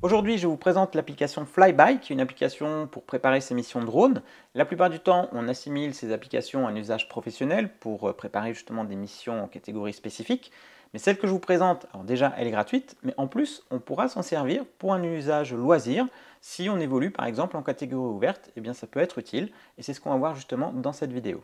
Aujourd'hui, je vous présente l'application Flyby, qui est une application pour préparer ses missions drone. La plupart du temps, on assimile ces applications à un usage professionnel pour préparer justement des missions en catégorie spécifique. Mais celle que je vous présente, alors déjà, elle est gratuite, mais en plus, on pourra s'en servir pour un usage loisir. Si on évolue par exemple en catégorie ouverte, eh bien ça peut être utile. Et c'est ce qu'on va voir justement dans cette vidéo.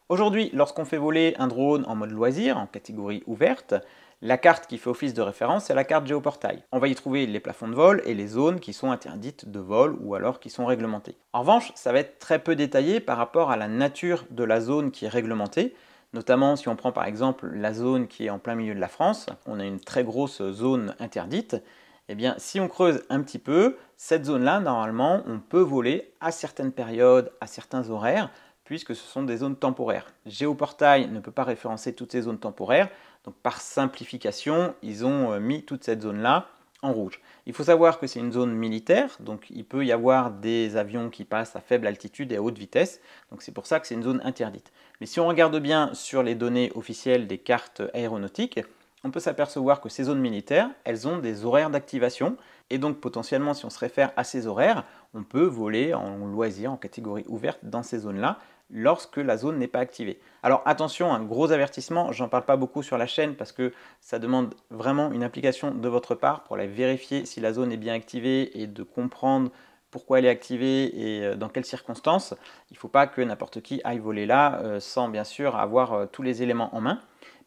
Aujourd'hui, lorsqu'on fait voler un drone en mode loisir, en catégorie ouverte, la carte qui fait office de référence, c'est la carte géoportail. On va y trouver les plafonds de vol et les zones qui sont interdites de vol ou alors qui sont réglementées. En revanche, ça va être très peu détaillé par rapport à la nature de la zone qui est réglementée. Notamment si on prend par exemple la zone qui est en plein milieu de la France, on a une très grosse zone interdite. Eh bien, si on creuse un petit peu, cette zone-là, normalement, on peut voler à certaines périodes, à certains horaires, puisque ce sont des zones temporaires. Géoportail ne peut pas référencer toutes ces zones temporaires, donc par simplification, ils ont mis toute cette zone-là en rouge. Il faut savoir que c'est une zone militaire, donc il peut y avoir des avions qui passent à faible altitude et à haute vitesse, donc c'est pour ça que c'est une zone interdite. Mais si on regarde bien sur les données officielles des cartes aéronautiques, on peut s'apercevoir que ces zones militaires, elles ont des horaires d'activation, et donc potentiellement si on se réfère à ces horaires, on peut voler en loisir, en catégorie ouverte dans ces zones-là, lorsque la zone n'est pas activée. Alors attention, un gros avertissement, j'en parle pas beaucoup sur la chaîne parce que ça demande vraiment une application de votre part pour aller vérifier si la zone est bien activée et de comprendre pourquoi elle est activée et dans quelles circonstances. Il ne faut pas que n'importe qui aille voler là sans bien sûr avoir tous les éléments en main.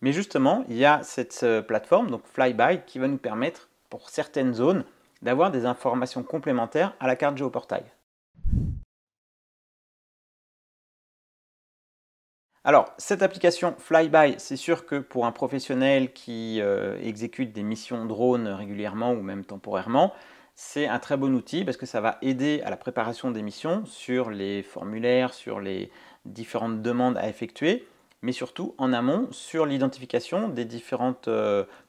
Mais justement, il y a cette plateforme, donc Flyby, qui va nous permettre, pour certaines zones, d'avoir des informations complémentaires à la carte géoportail. Alors, cette application Flyby, c'est sûr que pour un professionnel qui exécute des missions drone régulièrement ou même temporairement, c'est un très bon outil parce que ça va aider à la préparation des missions sur les formulaires, sur les différentes demandes à effectuer, mais surtout en amont sur l'identification des différentes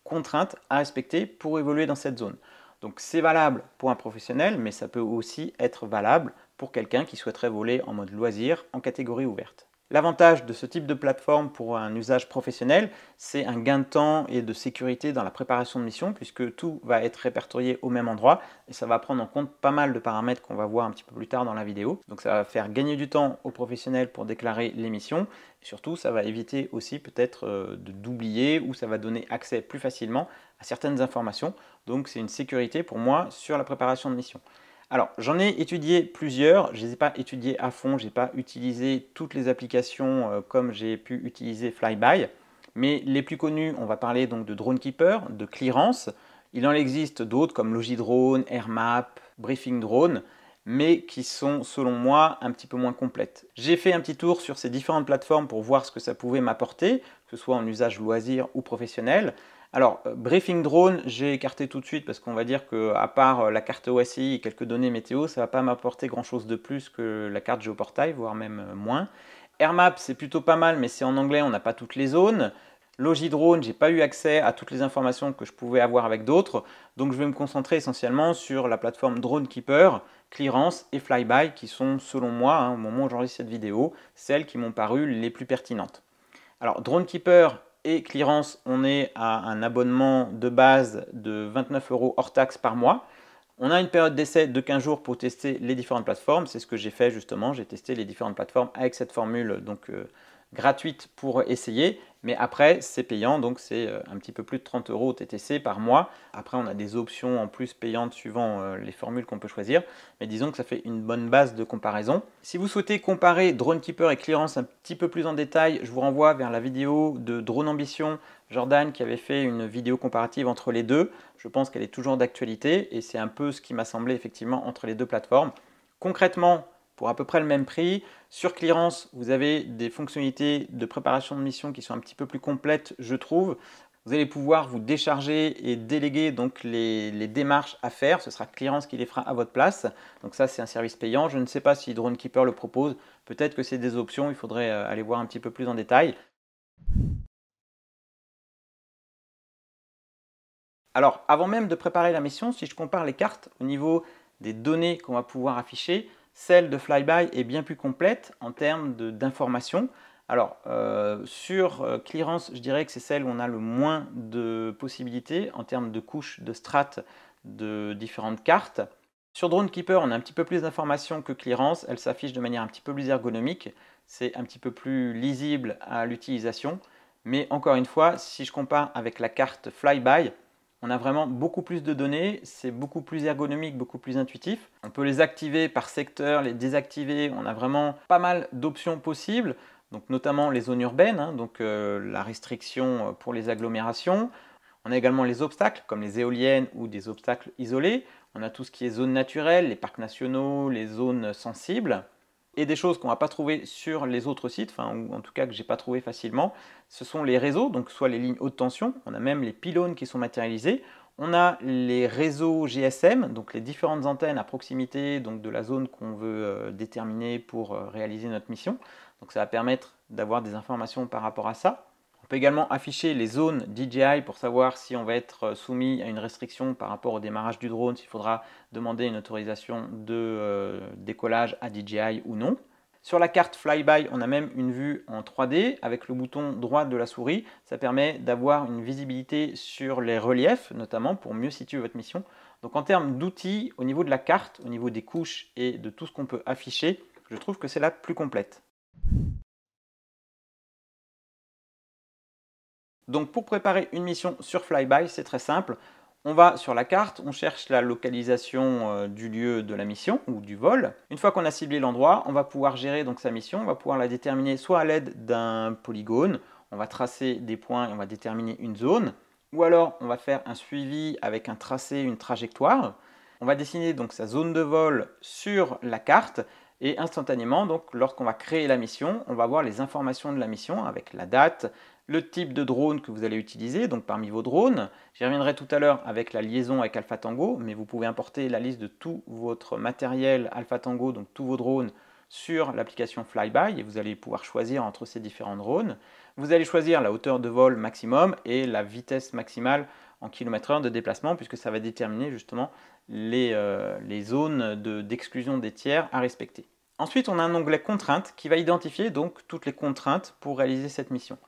contraintes à respecter pour évoluer dans cette zone. Donc c'est valable pour un professionnel, mais ça peut aussi être valable pour quelqu'un qui souhaiterait voler en mode loisir en catégorie ouverte. L'avantage de ce type de plateforme pour un usage professionnel, c'est un gain de temps et de sécurité dans la préparation de mission puisque tout va être répertorié au même endroit et ça va prendre en compte pas mal de paramètres qu'on va voir un petit peu plus tard dans la vidéo. Donc ça va faire gagner du temps aux professionnels pour déclarer les missions et surtout ça va éviter aussi peut-être d'oublier ou ça va donner accès plus facilement à certaines informations. Donc c'est une sécurité pour moi sur la préparation de mission. Alors, j'en ai étudié plusieurs, je ne les ai pas étudiés à fond, je n'ai pas utilisé toutes les applications comme j'ai pu utiliser Flyby, mais les plus connus, on va parler donc de DroneKeeper, de Clearance. Il en existe d'autres comme Logidrone, AirMap, Briefing Drone, mais qui sont selon moi un petit peu moins complètes. J'ai fait un petit tour sur ces différentes plateformes pour voir ce que ça pouvait m'apporter, que ce soit en usage loisir ou professionnel. Alors, Briefing Drone, j'ai écarté tout de suite parce qu'on va dire qu'à part la carte OSI et quelques données météo, ça ne va pas m'apporter grand chose de plus que la carte géoportail, voire même moins. AirMap, c'est plutôt pas mal, mais c'est en anglais, on n'a pas toutes les zones. Logidrone, j'ai pas eu accès à toutes les informations que je pouvais avoir avec d'autres, donc je vais me concentrer essentiellement sur la plateforme DroneKeeper, Clearance et Flyby, qui sont selon moi, au moment où j'enregistre cette vidéo, celles qui m'ont paru les plus pertinentes. Alors DroneKeeper et Clearance, on est à un abonnement de base de 29 € hors taxe par mois. On a une période d'essai de 15 jours pour tester les différentes plateformes. C'est ce que j'ai fait justement. J'ai testé les différentes plateformes avec cette formule gratuite pour essayer. Mais après, c'est payant. Donc, c'est un petit peu plus de 30 € au TTC par mois. Après, on a des options en plus payantes suivant les formules qu'on peut choisir. Mais disons que ça fait une bonne base de comparaison. Si vous souhaitez comparer DroneKeeper et Clearance un petit peu plus en détail, je vous renvoie vers la vidéo de Drone Ambition, Jordan, qui avait fait une vidéo comparative entre les deux. Je pense qu'elle est toujours d'actualité et c'est un peu ce qui m'a semblé effectivement entre les deux plateformes. Concrètement, pour à peu près le même prix, sur Clearance, vous avez des fonctionnalités de préparation de mission qui sont un petit peu plus complètes, je trouve. Vous allez pouvoir vous décharger et déléguer donc les démarches à faire. Ce sera Clearance qui les fera à votre place. Donc ça, c'est un service payant. Je ne sais pas si DroneKeeper le propose. Peut-être que c'est des options. Il faudrait aller voir un petit peu plus en détail. Alors, avant même de préparer la mission, si je compare les cartes au niveau des données qu'on va pouvoir afficher, celle de Flyby est bien plus complète en termes d'informations, Alors, sur clearance, je dirais que c'est celle où on a le moins de possibilités en termes de couches de strates de différentes cartes. Sur Drone Keeper, on a un petit peu plus d'informations que clearance. Elle s'affiche de manière un petit peu plus ergonomique. C'est un petit peu plus lisible à l'utilisation. Mais encore une fois, si je compare avec la carte Flyby, on a vraiment beaucoup plus de données, c'est beaucoup plus ergonomique, beaucoup plus intuitif. On peut les activer par secteur, les désactiver, on a vraiment pas mal d'options possibles, donc notamment les zones urbaines, hein, donc la restriction pour les agglomérations. On a également les obstacles, comme les éoliennes ou des obstacles isolés. On a tout ce qui est zones naturelles, les parcs nationaux, les zones sensibles. Et des choses qu'on ne va pas trouver sur les autres sites, enfin, ou en tout cas que je n'ai pas trouvé facilement, ce sont les réseaux, donc soit les lignes haute tension, on a même les pylônes qui sont matérialisés, on a les réseaux GSM, donc les différentes antennes à proximité donc de la zone qu'on veut déterminer pour réaliser notre mission. Donc ça va permettre d'avoir des informations par rapport à ça. On peut également afficher les zones DJI pour savoir si on va être soumis à une restriction par rapport au démarrage du drone, s'il faudra demander une autorisation de décollage à DJI ou non. Sur la carte Flyby, on a même une vue en 3D avec le bouton droit de la souris. Ça permet d'avoir une visibilité sur les reliefs, notamment pour mieux situer votre mission. Donc en termes d'outils, au niveau de la carte, au niveau des couches et de tout ce qu'on peut afficher, je trouve que c'est la plus complète. Donc pour préparer une mission sur Flyby, c'est très simple. On va sur la carte, on cherche la localisation du lieu de la mission ou du vol. Une fois qu'on a ciblé l'endroit, on va pouvoir gérer donc sa mission. On va pouvoir la déterminer soit à l'aide d'un polygone, on va tracer des points et on va déterminer une zone. Ou alors on va faire un suivi avec un tracé, une trajectoire. On va dessiner donc sa zone de vol sur la carte et instantanément, donc lorsqu'on va créer la mission, on va voir les informations de la mission avec la date, le type de drone que vous allez utiliser, donc parmi vos drones. J'y reviendrai tout à l'heure avec la liaison avec Alpha Tango, mais vous pouvez importer la liste de tout votre matériel Alpha Tango, donc tous vos drones, sur l'application Flyby et vous allez pouvoir choisir entre ces différents drones. Vous allez choisir la hauteur de vol maximum et la vitesse maximale en km/h de déplacement puisque ça va déterminer justement les zones d'exclusion des tiers à respecter. Ensuite, on a un onglet contraintes qui va identifier donc toutes les contraintes pour réaliser cette mission.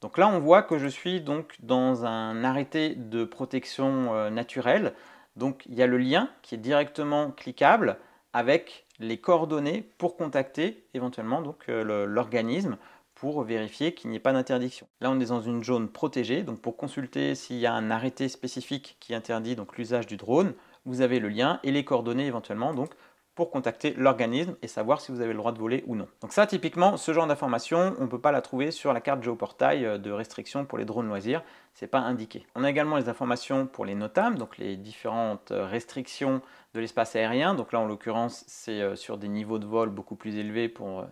Donc là, on voit que je suis donc dans un arrêté de protection naturelle. Donc il y a le lien qui est directement cliquable avec les coordonnées pour contacter éventuellement l'organisme pour vérifier qu'il n'y ait pas d'interdiction. Là, on est dans une zone protégée. Donc pour consulter s'il y a un arrêté spécifique qui interdit donc l'usage du drone, vous avez le lien et les coordonnées éventuellement donc pour contacter l'organisme et savoir si vous avez le droit de voler ou non. Donc ça, typiquement, ce genre d'information, on ne peut pas la trouver sur la carte géoportail de restriction pour les drones loisirs, c'est pas indiqué. On a également les informations pour les NOTAM, donc les différentes restrictions de l'espace aérien. Donc là, en l'occurrence, c'est sur des niveaux de vol beaucoup plus élevés pour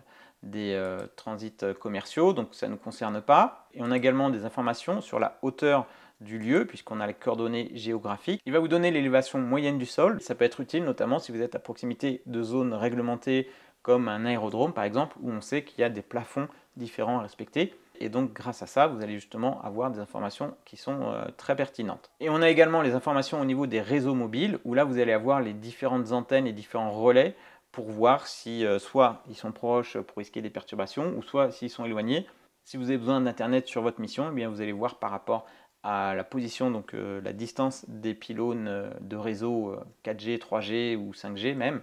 des transits commerciaux, donc ça ne nous concerne pas. Et on a également des informations sur la hauteur du lieu, puisqu'on a les coordonnées géographiques. Il va vous donner l'élévation moyenne du sol. Ça peut être utile notamment si vous êtes à proximité de zones réglementées comme un aérodrome par exemple, où on sait qu'il y a des plafonds différents à respecter. Et donc grâce à ça, vous allez justement avoir des informations qui sont très pertinentes. Et on a également les informations au niveau des réseaux mobiles, où là vous allez avoir les différentes antennes et différents relais pour voir si soit ils sont proches pour risquer des perturbations, ou soit s'ils sont éloignés. Si vous avez besoin d'internet sur votre mission, eh bien vous allez voir par rapport à la position, donc la distance des pylônes de réseau 4G, 3G ou 5G même,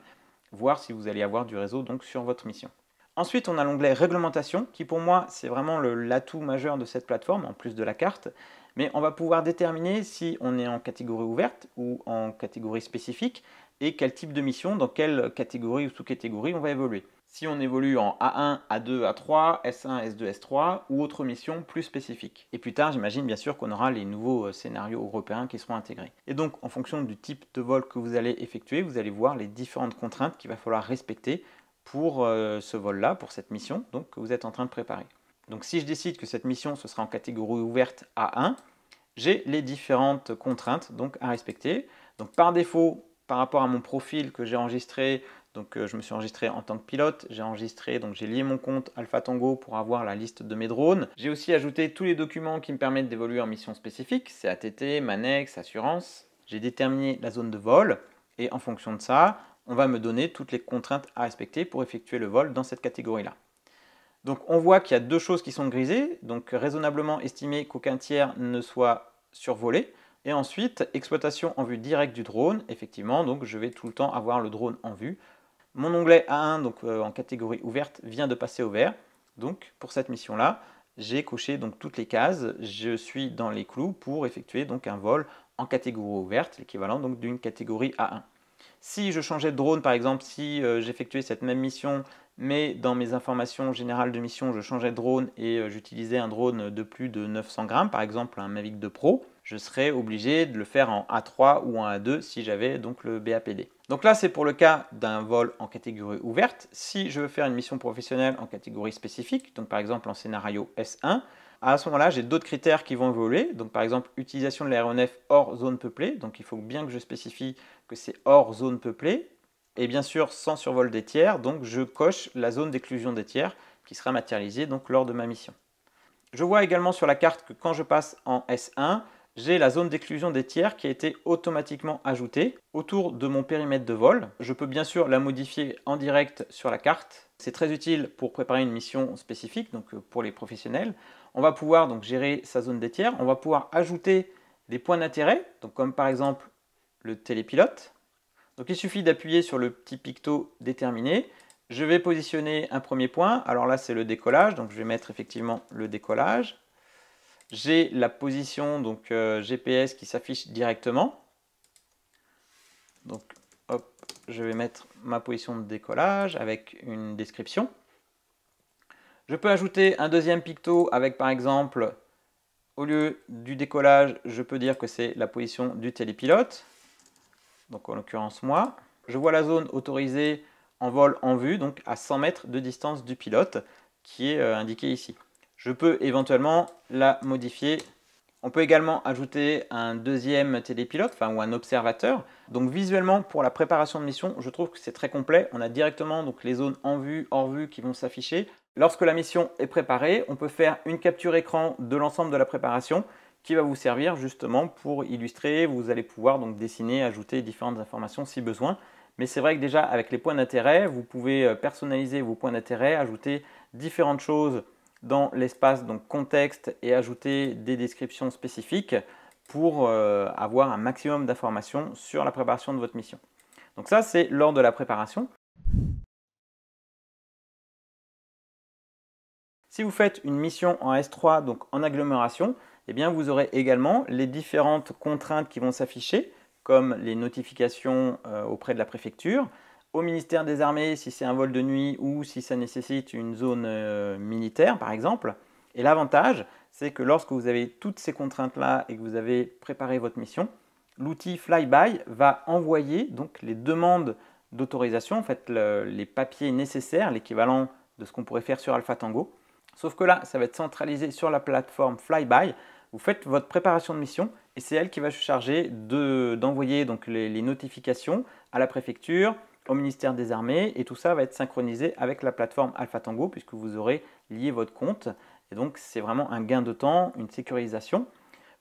voir si vous allez avoir du réseau donc sur votre mission. Ensuite, on a l'onglet réglementation qui pour moi c'est vraiment l'atout majeur de cette plateforme en plus de la carte, mais on va pouvoir déterminer si on est en catégorie ouverte ou en catégorie spécifique et quel type de mission, dans quelle catégorie ou sous-catégorie on va évoluer. Si on évolue en A1, A2, A3, S1, S2, S3 ou autre mission plus spécifique. Et plus tard, j'imagine bien sûr qu'on aura les nouveaux scénarios européens qui seront intégrés. Et donc, en fonction du type de vol que vous allez effectuer, vous allez voir les différentes contraintes qu'il va falloir respecter pour ce vol-là, pour cette mission donc, que vous êtes en train de préparer. Donc si je décide que cette mission ce sera en catégorie ouverte A1, j'ai les différentes contraintes donc, à respecter. Donc par défaut, par rapport à mon profil que j'ai enregistré, donc je me suis enregistré en tant que pilote, j'ai lié mon compte Alpha Tango pour avoir la liste de mes drones. J'ai aussi ajouté tous les documents qui me permettent d'évoluer en mission spécifique, c'est ATT, Manex, assurance. J'ai déterminé la zone de vol et en fonction de ça, on va me donner toutes les contraintes à respecter pour effectuer le vol dans cette catégorie-là. Donc on voit qu'il y a deux choses qui sont grisées, donc raisonnablement estimé qu'aucun tiers ne soit survolé. Et ensuite, exploitation en vue directe du drone, effectivement, donc je vais tout le temps avoir le drone en vue. Mon onglet A1, donc en catégorie ouverte, vient de passer au vert. Donc pour cette mission-là, j'ai coché donc toutes les cases, je suis dans les clous pour effectuer donc un vol en catégorie ouverte, l'équivalent donc d'une catégorie A1. Si je changeais de drone, par exemple, si j'effectuais cette même mission, mais dans mes informations générales de mission, je changeais de drone et j'utilisais un drone de plus de 900 grammes, par exemple un Mavic 2 Pro, je serais obligé de le faire en A3 ou en A2 si j'avais donc le BAPD. Donc là, c'est pour le cas d'un vol en catégorie ouverte. Si je veux faire une mission professionnelle en catégorie spécifique, donc par exemple en scénario S1, à ce moment-là, j'ai d'autres critères qui vont évoluer. Donc par exemple, utilisation de l'aéronef hors zone peuplée. Donc il faut bien que je spécifie que c'est hors zone peuplée. Et bien sûr, sans survol des tiers. Donc je coche la zone d'exclusion des tiers qui sera matérialisée donc, lors de ma mission. Je vois également sur la carte que quand je passe en S1, j'ai la zone d'exclusion des tiers qui a été automatiquement ajoutée autour de mon périmètre de vol. Je peux bien sûr la modifier en direct sur la carte. C'est très utile pour préparer une mission spécifique, donc pour les professionnels. On va pouvoir donc gérer sa zone des tiers. On va pouvoir ajouter des points d'intérêt, donc comme par exemple le télépilote. Donc il suffit d'appuyer sur le petit picto déterminé. Je vais positionner un premier point. Alors là, c'est le décollage. Donc je vais mettre effectivement le décollage. J'ai la position donc GPS qui s'affiche directement. Donc hop, je vais mettre ma position de décollage avec une description. Je peux ajouter un deuxième picto avec par exemple, au lieu du décollage, je peux dire que c'est la position du télépilote. Donc en l'occurrence moi. Je vois la zone autorisée en vol en vue, donc à 100 mètres de distance du pilote, qui est indiquée ici. Je peux éventuellement la modifier. On peut également ajouter un deuxième télépilote, ou un observateur. Donc visuellement, pour la préparation de mission, je trouve que c'est très complet. On a directement donc, les zones en vue, hors vue qui vont s'afficher. Lorsque la mission est préparée, on peut faire une capture écran de l'ensemble de la préparation qui va vous servir justement pour illustrer. Vous allez pouvoir donc dessiner, ajouter différentes informations si besoin. Mais c'est vrai que déjà avec les points d'intérêt, vous pouvez personnaliser vos points d'intérêt, ajouter différentes choses dans l'espace donc contexte et ajouter des descriptions spécifiques pour avoir un maximum d'informations sur la préparation de votre mission. Donc ça, c'est lors de la préparation. Si vous faites une mission en S3, donc en agglomération, eh bien vous aurez également les différentes contraintes qui vont s'afficher, comme les notifications auprès de la préfecture, au ministère des Armées si c'est un vol de nuit ou si ça nécessite une zone militaire par exemple. Et l'avantage, c'est que lorsque vous avez toutes ces contraintes-là et que vous avez préparé votre mission, l'outil Flyby va envoyer donc les demandes d'autorisation, en fait les papiers nécessaires, l'équivalent de ce qu'on pourrait faire sur Alpha Tango. Sauf que là, ça va être centralisé sur la plateforme Flyby. Vous faites votre préparation de mission et c'est elle qui va se charger d'envoyer donc les notifications à la préfecture, au ministère des Armées et tout ça va être synchronisé avec la plateforme Alpha Tango puisque vous aurez lié votre compte. Et donc, c'est vraiment un gain de temps, une sécurisation.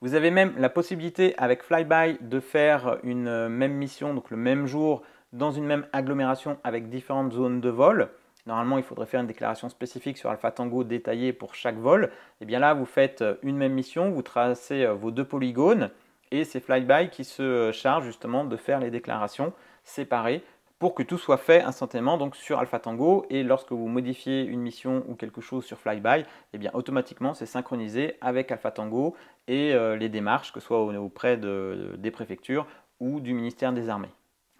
Vous avez même la possibilité avec Flyby de faire une même mission, donc le même jour, dans une même agglomération avec différentes zones de vol. Normalement, il faudrait faire une déclaration spécifique sur Alpha Tango détaillée pour chaque vol. Et bien là, vous faites une même mission, vous tracez vos deux polygones et c'est Flyby qui se charge justement de faire les déclarations séparées pour que tout soit fait instantanément donc sur Alpha Tango. Et lorsque vous modifiez une mission ou quelque chose sur Flyby, eh bien automatiquement c'est synchronisé avec Alpha Tango et les démarches, que ce soit auprès des préfectures ou du ministère des Armées.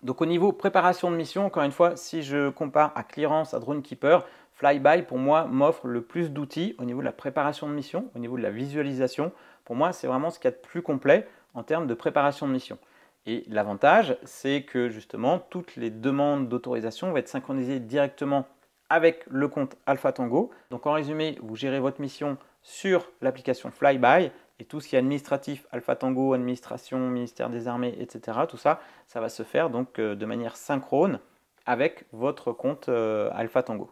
Donc au niveau préparation de mission, encore une fois, si je compare à Clearance, à DroneKeeper, Flyby pour moi m'offre le plus d'outils au niveau de la préparation de mission, au niveau de la visualisation. Pour moi, c'est vraiment ce qu'il y a de plus complet en termes de préparation de mission. Et l'avantage, c'est que justement, toutes les demandes d'autorisation vont être synchronisées directement avec le compte Alpha Tango. Donc en résumé, vous gérez votre mission sur l'application Flyby et tout ce qui est administratif, Alpha Tango, administration, ministère des Armées, etc. Tout ça, ça va se faire donc de manière synchrone avec votre compte Alpha Tango.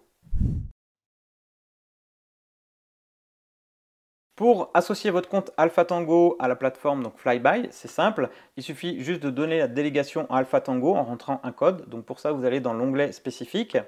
Pour associer votre compte Alpha Tango à la plateforme donc Flyby, c'est simple, il suffit juste de donner la délégation à Alpha Tango en rentrant un code. Donc pour ça, vous allez dans l'onglet spécifique,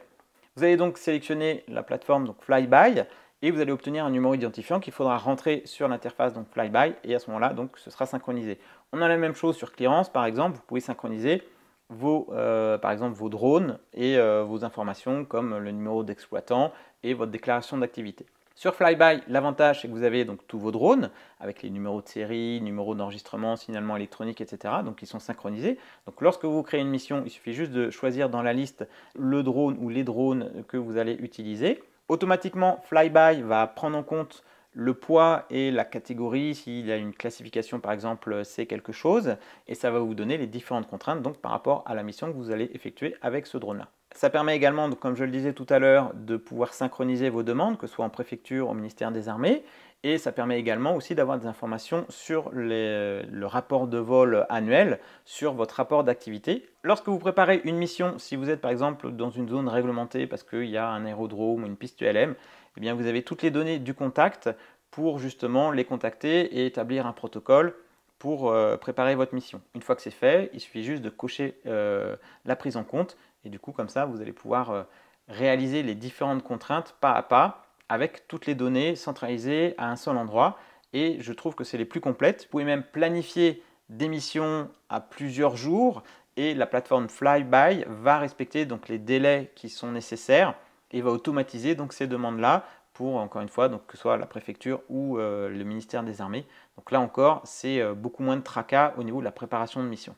Vous allez donc sélectionner la plateforme donc Flyby et vous allez obtenir un numéro identifiant qu'il faudra rentrer sur l'interface donc Flyby et à ce moment-là donc ce sera synchronisé. On a la même chose sur Clearance par exemple, vous pouvez synchroniser par exemple vos drones et vos informations comme le numéro d'exploitant et votre déclaration d'activité. Sur Flyby, l'avantage c'est que vous avez donc tous vos drones avec les numéros de série, numéros d'enregistrement, signalement électronique, etc. Donc ils sont synchronisés. Donc lorsque vous créez une mission, il suffit juste de choisir dans la liste le drone ou les drones que vous allez utiliser. Automatiquement, Flyby va prendre en compte le poids et la catégorie, s'il y a une classification par exemple, c'est quelque chose, et ça va vous donner les différentes contraintes donc par rapport à la mission que vous allez effectuer avec ce drone-là. Ça permet également, donc, comme je le disais tout à l'heure, de pouvoir synchroniser vos demandes, que ce soit en préfecture, au ministère des Armées, et ça permet également aussi d'avoir des informations sur le rapport de vol annuel, sur votre rapport d'activité. Lorsque vous préparez une mission, si vous êtes par exemple dans une zone réglementée parce qu'il y a un aérodrome ou une piste ULM, eh bien vous avez toutes les données du contact pour justement les contacter et établir un protocole pour préparer votre mission. Une fois que c'est fait, il suffit juste de cocher la prise en compte et du coup comme ça vous allez pouvoir réaliser les différentes contraintes pas à pas avec toutes les données centralisées à un seul endroit et je trouve que c'est les plus complètes. Vous pouvez même planifier des missions à plusieurs jours et la plateforme Flyby va respecter donc les délais qui sont nécessaires et va automatiser donc ces demandes-là pour, encore une fois, donc, que ce soit la préfecture ou le ministère des Armées. Donc là encore, c'est beaucoup moins de tracas au niveau de la préparation de mission.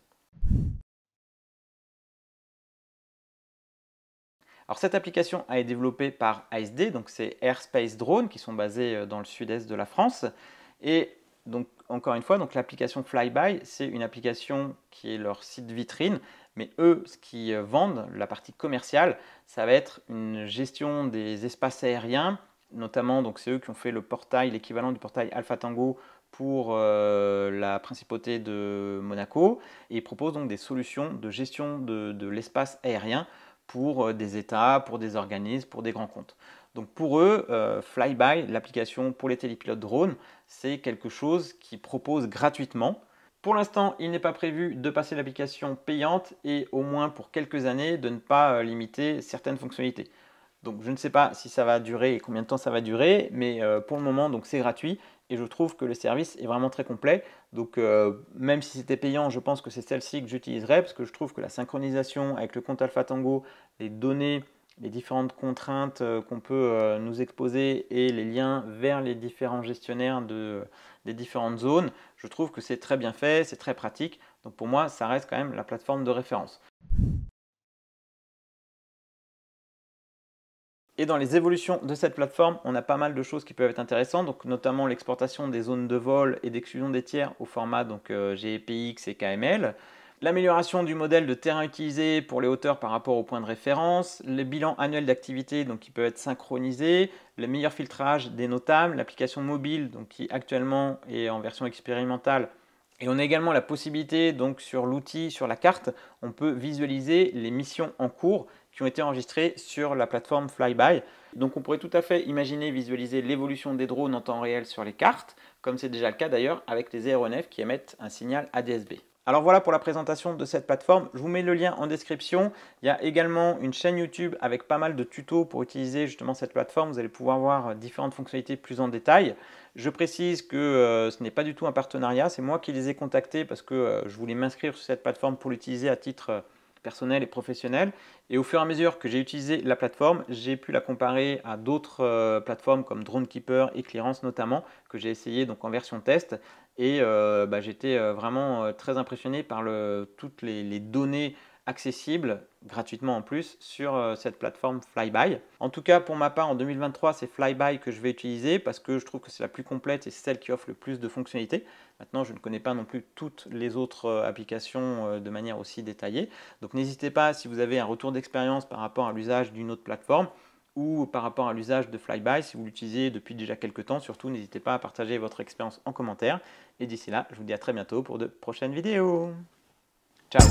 Alors cette application a été développée par ASD, donc c'est Airspace Drone, qui sont basés dans le sud-est de la France. Et donc encore une fois, donc l'application Flyby, c'est une application qui est leur site vitrine, mais eux, ce qu'ils vendent, la partie commerciale, ça va être une gestion des espaces aériens, notamment, donc c'est eux qui ont fait le portail, l'équivalent du portail Alpha Tango pour la principauté de Monaco, et ils proposent donc des solutions de gestion de l'espace aérien pour des États, pour des organismes, pour des grands comptes. Donc pour eux, Flyby, l'application pour les télépilotes drones, c'est quelque chose qu'ils proposent gratuitement. Pour l'instant, il n'est pas prévu de passer l'application payante et au moins pour quelques années de ne pas limiter certaines fonctionnalités. Donc je ne sais pas si ça va durer et combien de temps ça va durer, mais pour le moment donc c'est gratuit et je trouve que le service est vraiment très complet. Donc même si c'était payant, je pense que c'est celle-ci que j'utiliserai parce que je trouve que la synchronisation avec le compte Alpha Tango, les données, les différentes contraintes qu'on peut nous exposer et les liens vers les différents gestionnaires des différentes zones, je trouve que c'est très bien fait, c'est très pratique. Donc pour moi, ça reste quand même la plateforme de référence. Et dans les évolutions de cette plateforme, on a pas mal de choses qui peuvent être intéressantes, donc notamment l'exportation des zones de vol et d'exclusion des tiers au format donc, GPX et KML, l'amélioration du modèle de terrain utilisé pour les hauteurs par rapport au point de référence, les bilans annuels d'activité donc, qui peuvent être synchronisés, le meilleur filtrage des notables, l'application mobile donc, qui actuellement est en version expérimentale. Et on a également la possibilité, donc sur l'outil, sur la carte, on peut visualiser les missions en cours qui ont été enregistrées sur la plateforme Flyby. Donc on pourrait tout à fait imaginer visualiser l'évolution des drones en temps réel sur les cartes, comme c'est déjà le cas d'ailleurs avec les aéronefs qui émettent un signal ADS-B. Alors voilà pour la présentation de cette plateforme. Je vous mets le lien en description. Il y a également une chaîne YouTube avec pas mal de tutos pour utiliser justement cette plateforme. Vous allez pouvoir voir différentes fonctionnalités plus en détail. Je précise que ce n'est pas du tout un partenariat. C'est moi qui les ai contactés parce que je voulais m'inscrire sur cette plateforme pour l'utiliser à titre personnel et professionnel. Et au fur et à mesure que j'ai utilisé la plateforme, j'ai pu la comparer à d'autres plateformes comme DroneKeeper et Clearance notamment, que j'ai essayé donc en version test. Et j'étais vraiment très impressionné par toutes les données accessibles, gratuitement en plus, sur cette plateforme Flyby. En tout cas, pour ma part, en 2023, c'est Flyby que je vais utiliser parce que je trouve que c'est la plus complète et c'est celle qui offre le plus de fonctionnalités. Maintenant, je ne connais pas non plus toutes les autres applications de manière aussi détaillée. Donc n'hésitez pas, si vous avez un retour d'expérience par rapport à l'usage d'une autre plateforme, ou par rapport à l'usage de Flyby, si vous l'utilisez depuis déjà quelques temps, surtout n'hésitez pas à partager votre expérience en commentaire. Et d'ici là, je vous dis à très bientôt pour de prochaines vidéos. Ciao!